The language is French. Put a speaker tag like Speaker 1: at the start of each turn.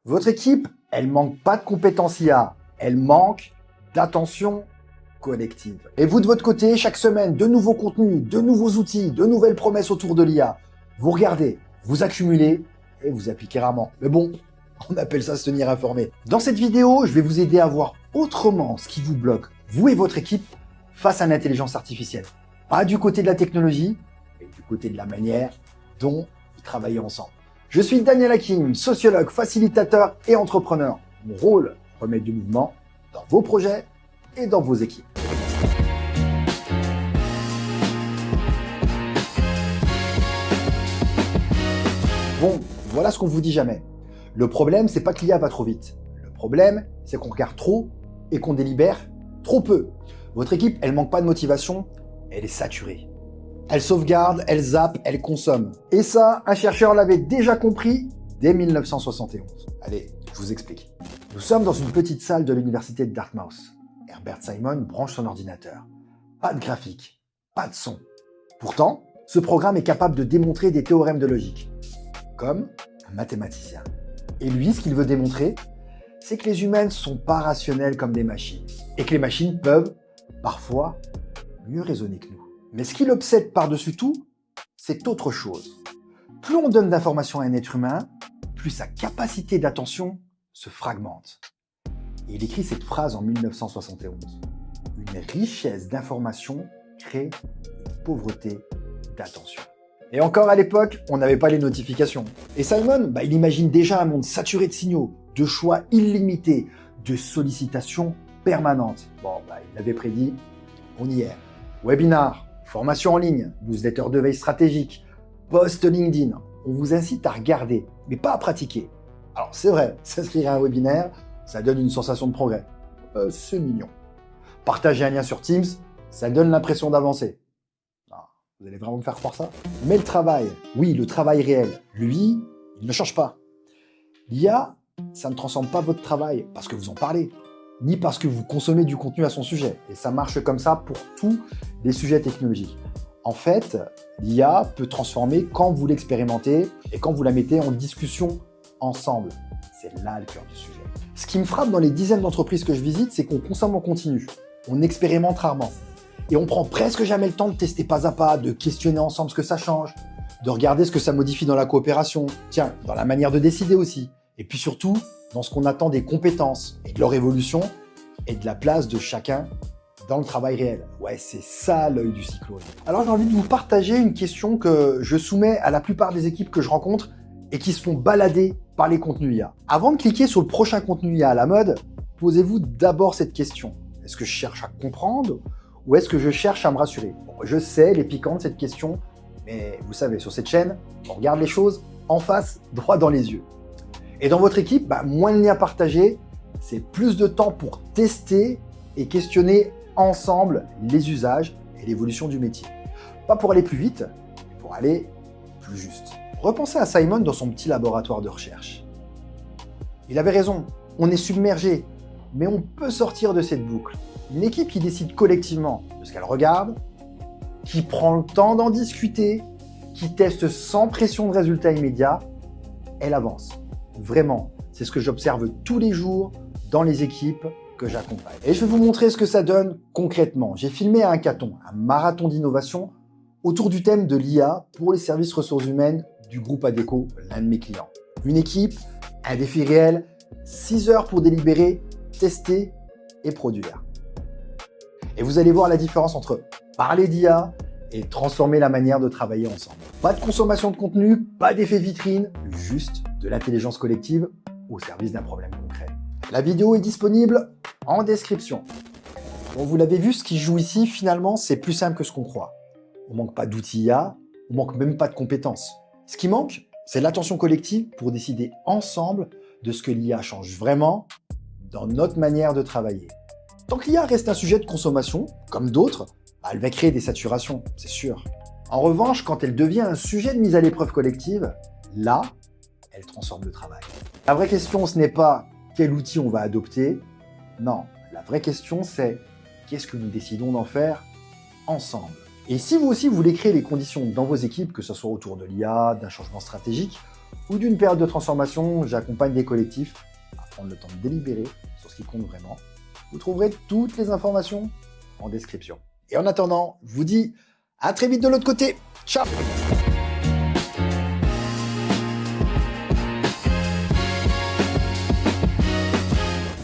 Speaker 1: Votre équipe, elle manque pas de compétences IA, elle manque d'attention collective. Et vous de votre côté, chaque semaine, de nouveaux contenus, de nouveaux outils, de nouvelles promesses autour de l'IA. Vous regardez, vous accumulez et vous appliquez rarement. Mais bon, on appelle ça se tenir informé. Dans cette vidéo, je vais vous aider à voir autrement ce qui vous bloque, vous et votre équipe, face à l'intelligence artificielle. Pas du côté de la technologie, mais du côté de la manière dont vous travaillez ensemble. Je suis Daniel Hakim, sociologue, facilitateur et entrepreneur. Mon rôle, remettre du mouvement dans vos projets et dans vos équipes. Bon, voilà ce qu'on vous dit jamais. Le problème, c'est pas que l'IA va trop vite. Le problème, c'est qu'on regarde trop et qu'on délibère trop peu. Votre équipe, elle manque pas de motivation, elle est saturée. Elle sauvegarde, elle zappe, elle consomme. Et ça, un chercheur l'avait déjà compris dès 1971. Allez, je vous explique. Nous sommes dans une petite salle de l'université de Dartmouth. Herbert Simon branche son ordinateur. Pas de graphique, pas de son. Pourtant, ce programme est capable de démontrer des théorèmes de logique, comme un mathématicien. Et lui, ce qu'il veut démontrer, c'est que les humains ne sont pas rationnels comme des machines, et que les machines peuvent, parfois, mieux raisonner que nous. Mais ce qui l'obsède par-dessus tout, c'est autre chose. Plus on donne d'informations à un être humain, plus sa capacité d'attention se fragmente. Et il écrit cette phrase en 1971. Une richesse d'informations crée une pauvreté d'attention. Et encore à l'époque, on n'avait pas les notifications. Et Simon, il imagine déjà un monde saturé de signaux, de choix illimités, de sollicitations permanentes. Il l'avait prédit, on y est. Webinar, formation en ligne, newsletter de veille stratégique, post LinkedIn. On vous incite à regarder, mais pas à pratiquer. Alors c'est vrai, s'inscrire à un webinaire, ça donne une sensation de progrès. C'est mignon. Partager un lien sur Teams, ça donne l'impression d'avancer. Vous allez vraiment me faire croire ça? Mais le travail, oui, le travail réel, lui, il ne change pas. L'IA, ça ne transforme pas votre travail parce que vous en parlez, ni parce que vous consommez du contenu à son sujet. Et ça marche comme ça pour tous les sujets technologiques. En fait, l'IA peut transformer quand vous l'expérimentez et quand vous la mettez en discussion ensemble. C'est là le cœur du sujet. Ce qui me frappe dans les dizaines d'entreprises que je visite, c'est qu'on consomme en continu. On expérimente rarement. Et on prend presque jamais le temps de tester pas à pas, de questionner ensemble ce que ça change, de regarder ce que ça modifie dans la coopération, tiens, dans la manière de décider aussi. Et puis surtout, dans ce qu'on attend des compétences et de leur évolution et de la place de chacun dans le travail réel. Ouais, c'est ça l'œil du cyclone. Alors j'ai envie de vous partager une question que je soumets à la plupart des équipes que je rencontre et qui se font balader par les contenus IA. Avant de cliquer sur le prochain contenu IA à la mode, posez-vous d'abord cette question. Est-ce que je cherche à comprendre ou est-ce que je cherche à me rassurer? Je sais, elle est piquante cette question, mais vous savez, sur cette chaîne, on regarde les choses en face, droit dans les yeux. Et dans votre équipe, moins de liens partagés, c'est plus de temps pour tester et questionner ensemble les usages et l'évolution du métier. Pas pour aller plus vite, mais pour aller plus juste. Repensez à Simon dans son petit laboratoire de recherche. Il avait raison, on est submergé, mais on peut sortir de cette boucle. Une équipe qui décide collectivement de ce qu'elle regarde, qui prend le temps d'en discuter, qui teste sans pression de résultats immédiats, elle avance. Vraiment, c'est ce que j'observe tous les jours dans les équipes que j'accompagne. Et je vais vous montrer ce que ça donne concrètement. J'ai filmé un hackathon, un marathon d'innovation autour du thème de l'IA pour les services ressources humaines du groupe Adecco, l'un de mes clients. Une équipe, un défi réel, 6 heures pour délibérer, tester et produire. Et vous allez voir la différence entre parler d'IA et transformer la manière de travailler ensemble. Pas de consommation de contenu, pas d'effet vitrine, juste de l'intelligence collective au service d'un problème concret. La vidéo est disponible en description. Bon, vous l'avez vu, ce qui joue ici, finalement, c'est plus simple que ce qu'on croit. On manque pas d'outils IA, on manque même pas de compétences. Ce qui manque, c'est l'attention collective pour décider ensemble de ce que l'IA change vraiment dans notre manière de travailler. Tant que l'IA reste un sujet de consommation, comme d'autres, elle va créer des saturations, c'est sûr. En revanche, quand elle devient un sujet de mise à l'épreuve collective, là, elle transforme le travail. La vraie question, ce n'est pas quel outil on va adopter. Non, la vraie question, c'est qu'est-ce que nous décidons d'en faire ensemble. Et si vous aussi, vous voulez créer les conditions dans vos équipes, que ce soit autour de l'IA, d'un changement stratégique, ou d'une période de transformation, j'accompagne des collectifs à prendre le temps de délibérer sur ce qui compte vraiment. Vous trouverez toutes les informations en description. Et en attendant, je vous dis à très vite de l'autre côté. Ciao!